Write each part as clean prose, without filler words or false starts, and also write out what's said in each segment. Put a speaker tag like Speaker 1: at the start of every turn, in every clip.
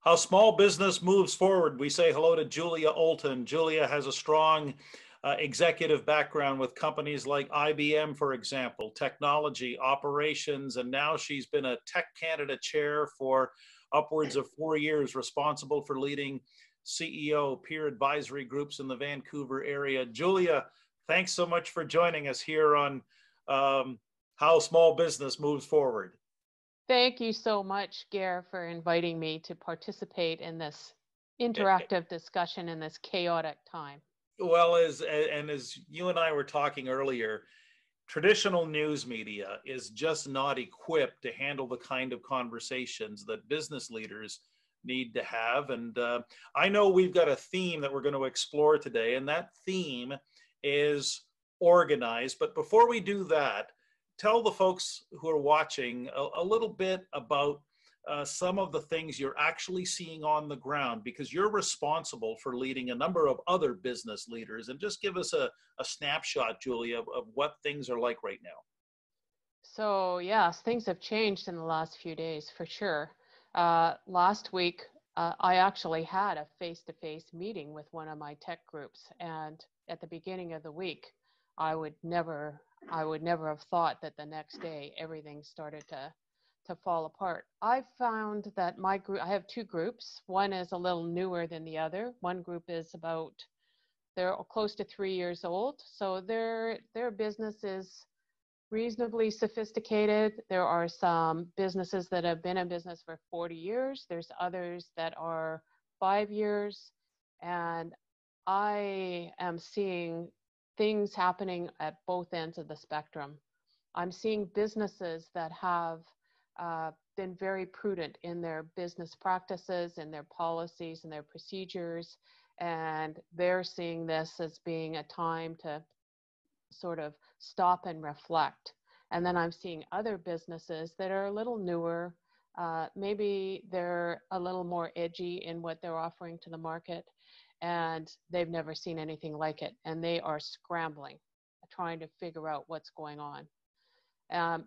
Speaker 1: How small business moves forward. We say hello to Julia Oulton. Julia has a strong executive background with companies like IBM, for example, technology, operations, and now she's been a Tech Canada chair for upwards of 4 years, responsible for leading CEO peer advisory groups in the Vancouver area. Julia, thanks so much for joining us here on How Small Business Moves Forward.
Speaker 2: Thank you so much, Gare, for inviting me to participate in this interactive discussion in this chaotic time.
Speaker 1: Well, as you and I were talking earlier, traditional news media is just not equipped to handle the kind of conversations that business leaders need to have. And I know we've got a theme that we're going to explore today, and that theme is organized. But before we do that, tell the folks who are watching a little bit about some of the things you're actually seeing on the ground, because you're responsible for leading a number of other business leaders. And just give us a snapshot, Julia, of what things are like right now.
Speaker 2: So yes, things have changed in the last few days for sure. Last week, I actually had a face-to-face meeting with one of my tech groups. And at the beginning of the week, I would never have thought that the next day everything started to fall apart. I found that my group, I have two groups. One is a little newer than the other. One group is they're close to 3 years old. So their business is reasonably sophisticated. There are some businesses that have been in business for 40 years. There's others that are 5 years. And I am seeing things happening at both ends of the spectrum. I'm seeing businesses that have been very prudent in their business practices and their policies and their procedures, and they're seeing this as being a time to sort of stop and reflect. And then I'm seeing other businesses that are a little newer, maybe they're a little more edgy in what they're offering to the market, and they've never seen anything like it, and they are scrambling, trying to figure out what's going on.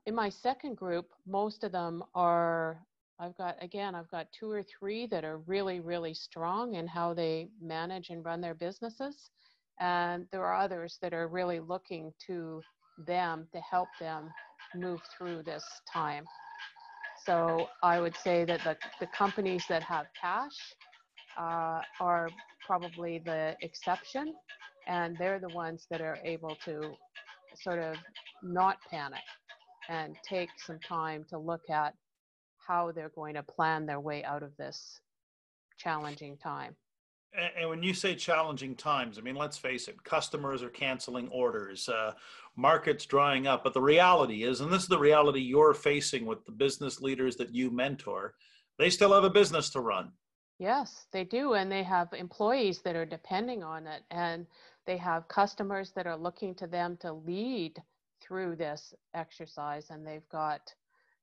Speaker 2: In my second group, most of them are, I've got 2 or 3 that are really, really strong in how they manage and run their businesses. And there are others that are really looking to them to help them move through this time. So I would say that the companies that have cash are probably the exception, and they're the ones that are able to sort of not panic and take some time to look at how they're going to plan their way out of this challenging time.
Speaker 1: And when you say challenging times, I mean, let's face it, customers are canceling orders, markets drying up. But the reality is, and this is the reality you're facing with the business leaders that you mentor, they still have a business to run.
Speaker 2: Yes, they do. And they have employees that are depending on it. And they have customers that are looking to them to lead through this exercise. And they've got,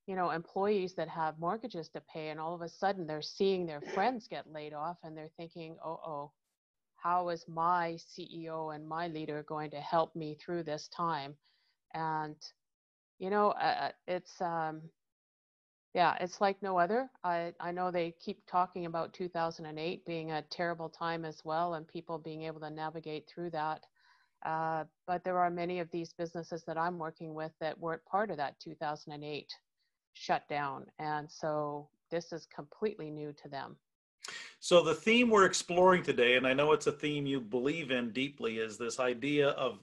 Speaker 2: employees that have mortgages to pay. And all of a sudden they're seeing their friends get laid off, and they're thinking, how is my CEO and my leader going to help me through this time? And, it's like no other. I know they keep talking about 2008 being a terrible time as well, and people being able to navigate through that. But there are many of these businesses that I'm working with that weren't part of that 2008 shutdown. And so this is completely new to them.
Speaker 1: So the theme we're exploring today, and I know it's a theme you believe in deeply, is this idea of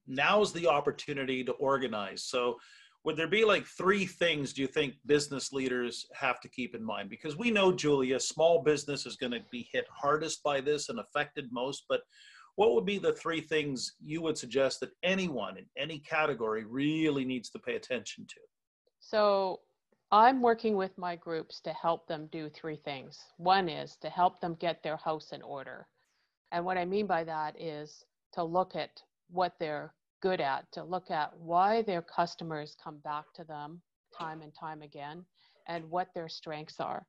Speaker 1: now's the opportunity to organize. So would there be like 3 things do you think business leaders have to keep in mind? Because we know, Julia, small business is going to be hit hardest by this and affected most, but what would be the 3 things you would suggest that anyone in any category really needs to pay attention to?
Speaker 2: So I'm working with my groups to help them do 3 things. One is to help them get their house in order. And what I mean by that is to look at what they're good at, to look at why their customers come back to them time and time again, and what their strengths are.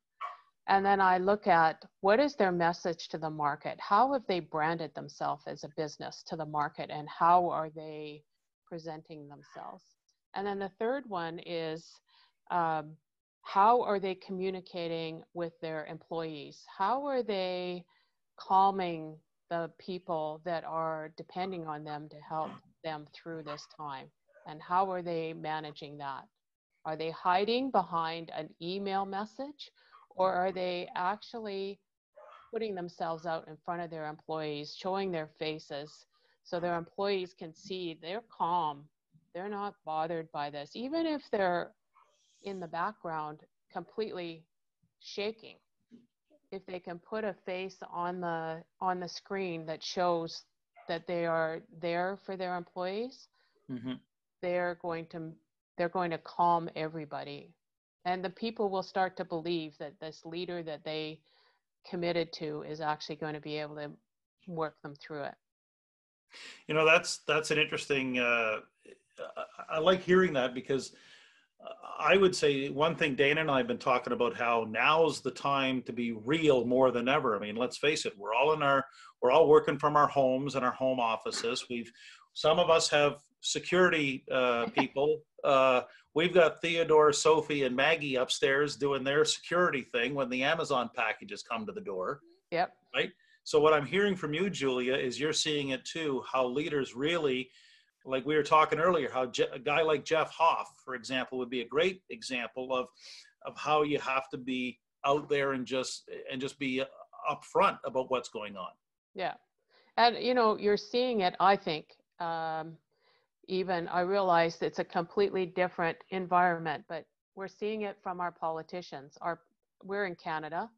Speaker 2: And then I look at what is their message to the market? How have they branded themselves as a business to the market, and how are they presenting themselves? And then the third one is how are they communicating with their employees? How are they calming the people that are depending on them to help them through this time? And how are they managing that? Are they hiding behind an email message, or are they actually putting themselves out in front of their employees, showing their faces so their employees can see they're calm, they're not bothered by this, even if they're in the background completely shaking? If they can put a face on the screen that shows that they are there for their employees,
Speaker 1: Mm-hmm.
Speaker 2: they're going to calm everybody, and the people will start to believe that this leader that they committed to is actually going to be able to work them through it.
Speaker 1: You know, that's an interesting. I like hearing that, because I would say one thing Dana and I have been talking about, how now's the time to be real more than ever. I mean, let's face it, we're all working from our homes and our home offices. Some of us have security people. We've got Theodore, Sophie, and Maggie upstairs doing their security thing when the Amazon packages come to the door.
Speaker 2: Yep.
Speaker 1: Right. So what I'm hearing from you, Julia, is you're seeing it too, how leaders really, like we were talking earlier, how a guy like Jeff Hoff, for example, would be a great example of how you have to be out there and just be upfront about what's going on.
Speaker 2: Yeah. And, you're seeing it, I think, even I realize it's a completely different environment, but we're seeing it from our politicians. We're in Canada.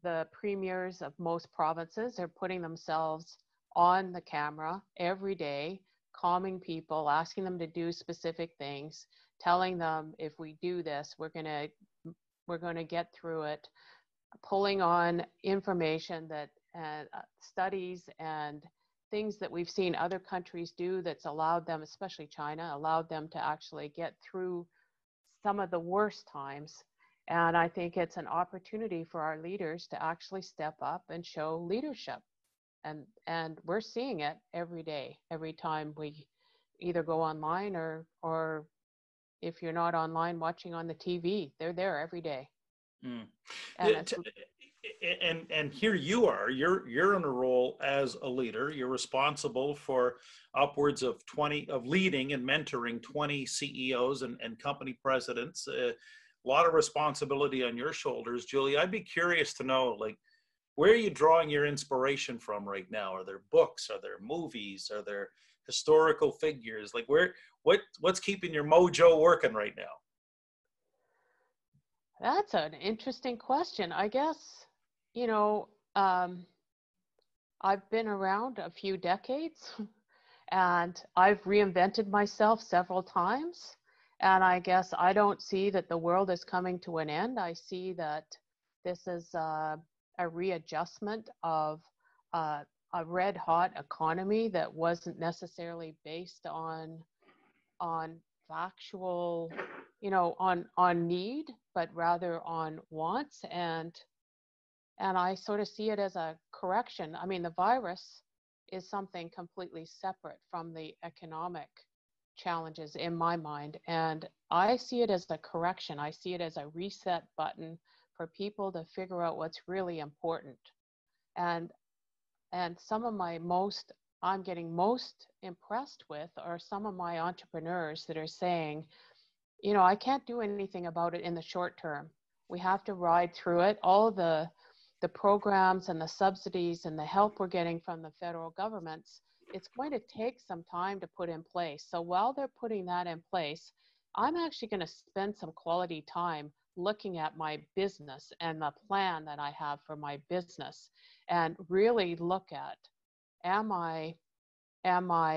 Speaker 2: The premiers of most provinces are putting themselves on the camera every day, calming people, asking them to do specific things, telling them if we do this, we're going to get through it, pulling on information that studies and things that we've seen other countries do that's allowed them, especially China, allowed them to actually get through some of the worst times. And I think it's an opportunity for our leaders to actually step up and show leadership. And we're seeing it every day, every time we either go online or if you're not online watching on the TV, they're there every day.
Speaker 1: Mm.
Speaker 2: And
Speaker 1: and here you are, you're in a role as a leader. You're responsible for upwards of leading and mentoring 20 CEOs and company presidents. A lot of responsibility on your shoulders, Julie. I'd be curious to know, like, where are you drawing your inspiration from right now? Are there books? Are there movies? Are there historical figures? Like, what's keeping your mojo working right now?
Speaker 2: that's an interesting question. I guess, I've been around a few decades and I've reinvented myself several times. And I guess I don't see that the world is coming to an end. I see that this is a readjustment of a red hot economy that wasn't necessarily based on factual, on need, but rather on wants. And I sort of see it as a correction. I mean, the virus is something completely separate from the economic challenges in my mind. And I see it as a correction. I see it as a reset button for people to figure out what's really important. And some of I'm getting most impressed with are some of my entrepreneurs that are saying, I can't do anything about it in the short term. We have to ride through it. All the programs and the subsidies and the help we're getting from the federal governments, it's going to take some time to put in place. So while they're putting that in place, I'm actually going to spend some quality time looking at my business and the plan that I have for my business and really look at, am I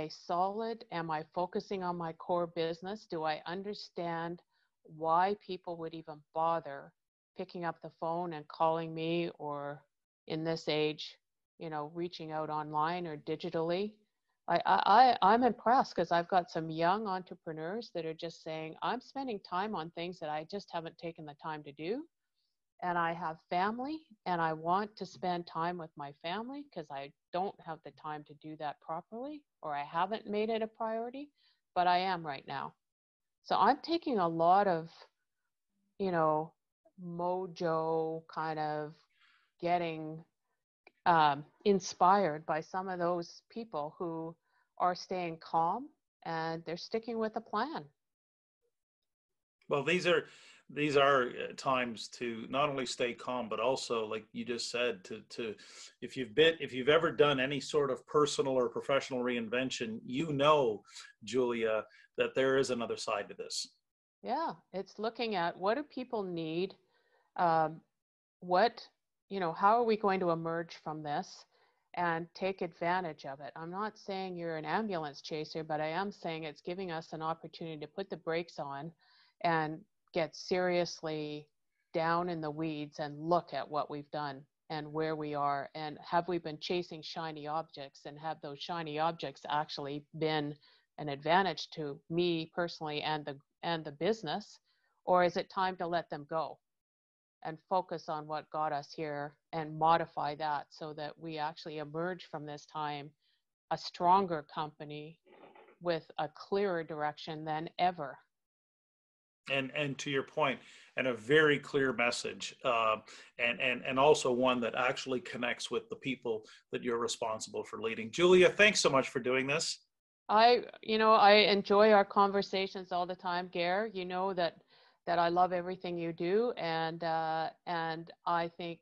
Speaker 2: solid? Am I focusing on my core business? Do I understand why people would even bother picking up the phone and calling me, or in this age, reaching out online or digitally? I'm impressed because I've got some young entrepreneurs that are just saying, I'm spending time on things that I just haven't taken the time to do. And I have family and I want to spend time with my family because I don't have the time to do that properly, or I haven't made it a priority, but I am right now. So I'm taking a lot of, you know, mojo kind of getting inspired by some of those people who are staying calm and they're sticking with the plan.
Speaker 1: Well, these are times to not only stay calm, but also, like you just said, to if you've ever done any sort of personal or professional reinvention, you know, Julia, that there is another side to this.
Speaker 2: Yeah, it's looking at what do people need, what, how are we going to emerge from this and take advantage of it? I'm not saying you're an ambulance chaser, but I am saying it's giving us an opportunity to put the brakes on and get seriously down in the weeds and look at what we've done and where we are, and have we been chasing shiny objects, and have those shiny objects actually been an advantage to me personally and the business, or is it time to let them go and focus on what got us here and modify that so that we actually emerge from this time a stronger company with a clearer direction than ever?
Speaker 1: And to your point, and a very clear message, and also one that actually connects with the people that you're responsible for leading. Julia, thanks so much for doing this.
Speaker 2: I enjoy our conversations all the time, Gare. You know that I love everything you do, and I think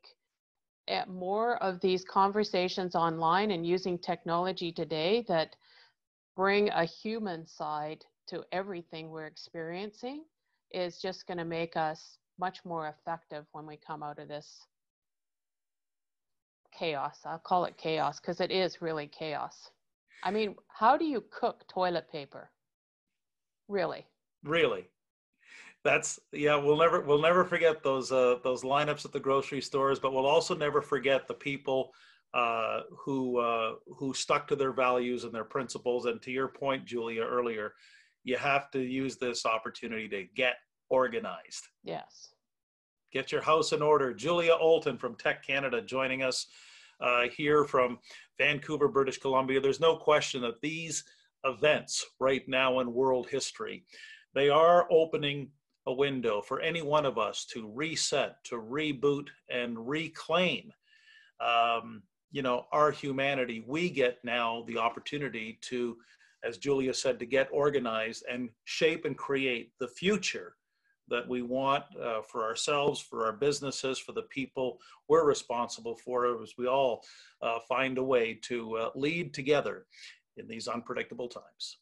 Speaker 2: more of these conversations online and using technology today that bring a human side to everything we're experiencing is just going to make us much more effective when we come out of this chaos. I'll call it chaos because it is really chaos. I mean, how do you cook toilet paper? Really?
Speaker 1: Really. That's, yeah, we'll never forget those lineups at the grocery stores, but we'll also never forget the people who stuck to their values and their principles. And to your point, Julia, earlier, you have to use this opportunity to get organized.
Speaker 2: Yes.
Speaker 1: Get your house in order. Julia Oulton from TEC Canada joining us here from Vancouver, British Columbia. There's no question that these events right now in world history, they are opening a window for any one of us to reset, to reboot, and reclaim our humanity. We get now the opportunity to, as Julia said, to get organized and shape and create the future that we want for ourselves, for our businesses, for the people we're responsible for, as we all find a way to lead together in these unpredictable times.